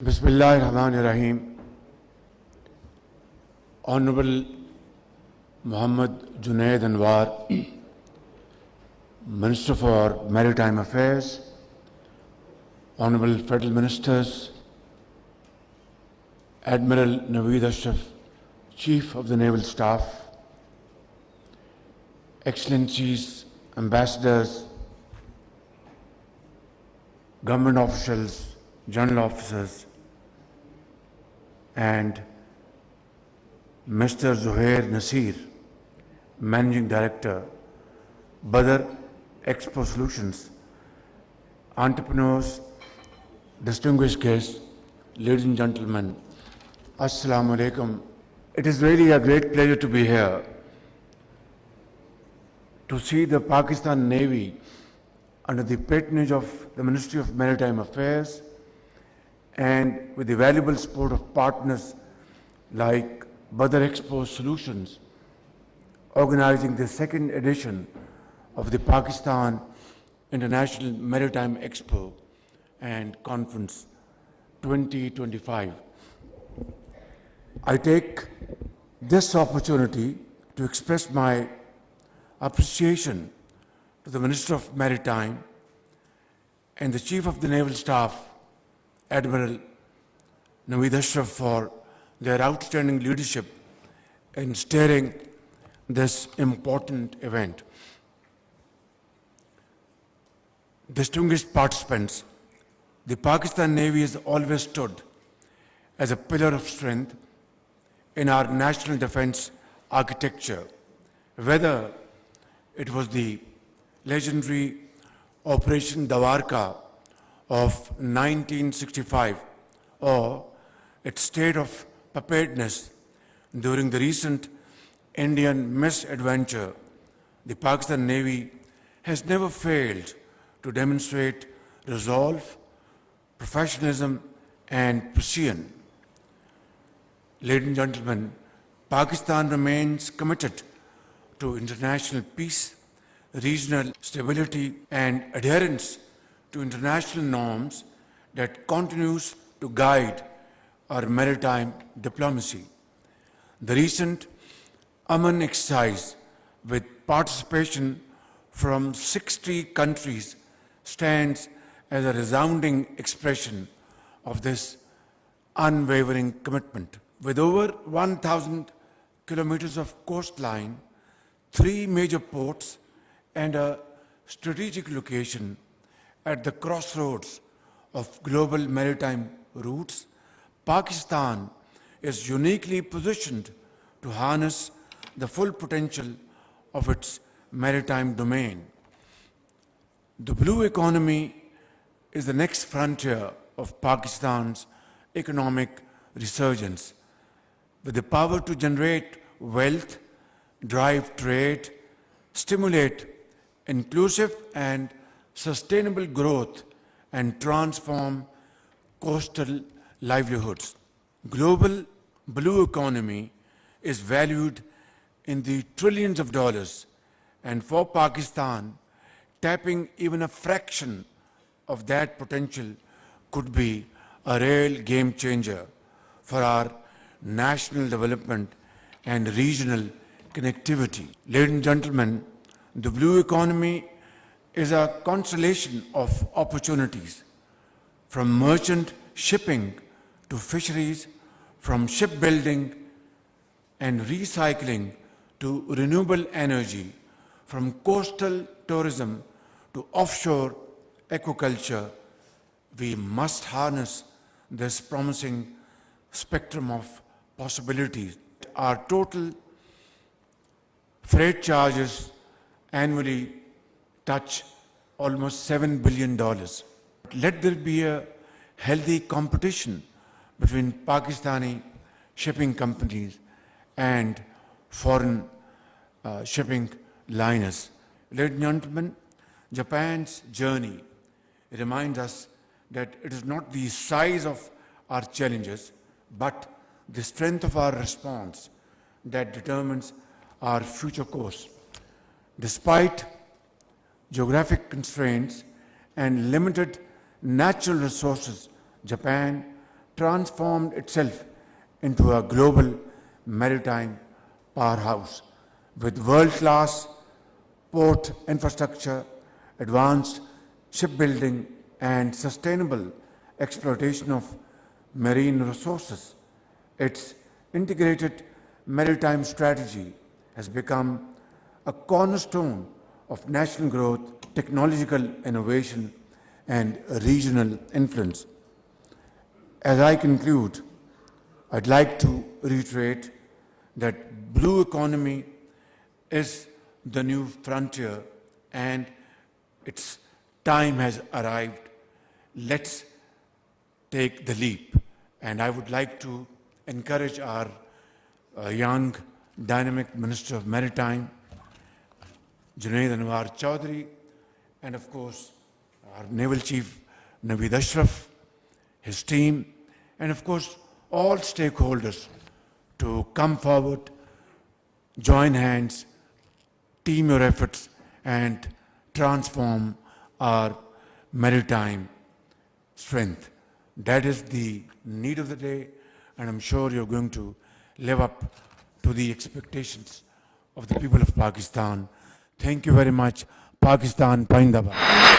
Bismillahirrahmanirrahim. Honorable Muhammad Junaid Anwar, Minister for Maritime Affairs, Honorable Federal Ministers, Admiral Naveed Ashraf, Chief of the Naval Staff, Excellencies, Ambassadors, government officials, general officers, and Mr. Zuhair Nasir, Managing Director, Badr Expo Solutions, entrepreneurs, distinguished guests, ladies and gentlemen, Assalamu alaikum. It is really a great pleasure to be here to see the Pakistan Navy under the patronage of the Ministry of Maritime Affairs and with the valuable support of partners like Badr Expo Solutions, organizing the second edition of the Pakistan International Maritime Expo and Conference 2025. I take this opportunity to express my appreciation to the Minister of Maritime and the Chief of the Naval Staff, Admiral Naveed Ashraf, for their outstanding leadership in steering this important event. Distinguished participants, the Pakistan Navy has always stood as a pillar of strength in our national defense architecture, whether it was the legendary Operation Dawarka of 1965 or its state of preparedness during the recent Indian misadventure. The Pakistan Navy has never failed to demonstrate resolve, professionalism, and precision. Ladies and gentlemen, Pakistan remains committed to international peace, regional stability, and adherence to international norms that continues to guide our maritime diplomacy. The recent Aman exercise, with participation from 60 countries, stands as a resounding expression of this unwavering commitment. With over 1,000 kilometers of coastline, 3 major ports, and a strategic location at the crossroads of global maritime routes, Pakistan is uniquely positioned to harness the full potential of its maritime domain. The blue economy is the next frontier of Pakistan's economic resurgence, with the power to generate wealth, drive trade, stimulate inclusive and sustainable growth, and transform coastal livelihoods. Global blue economy is valued in the trillions of dollars, and for Pakistan, tapping even a fraction of that potential could be a real game changer for our national development and regional connectivity. Ladies and gentlemen, the blue economy is a constellation of opportunities, from merchant shipping to fisheries, from shipbuilding and recycling to renewable energy, from coastal tourism to offshore aquaculture. We must harness this promising spectrum of possibilities. Our total freight charges annually touch almost $7 billion. Let there be a healthy competition between Pakistani shipping companies and foreign shipping liners. Ladies and gentlemen, Japan's journey reminds us that it is not the size of our challenges, but the strength of our response that determines our future course. Despite geographic constraints and limited natural resources, Japan transformed itself into a global maritime powerhouse with world-class port infrastructure, advanced shipbuilding, and sustainable exploitation of marine resources. Its integrated maritime strategy has become a cornerstone of national growth, technological innovation, and regional influence. As I conclude, I'd like to reiterate that blue economy is the new frontier and its time has arrived. Let's take the leap. And I would like to encourage our young, dynamic Minister of Maritime, Junaid Anwar Chaudhary, and of course, our Naval Chief Naveed Ashraf, his team, and of course, all stakeholders to come forward, join hands, team your efforts, and transform our maritime strength. That is the need of the day, and I'm sure you're going to live up to the expectations of the people of Pakistan. Thank you very much. Pakistan, Paindabad.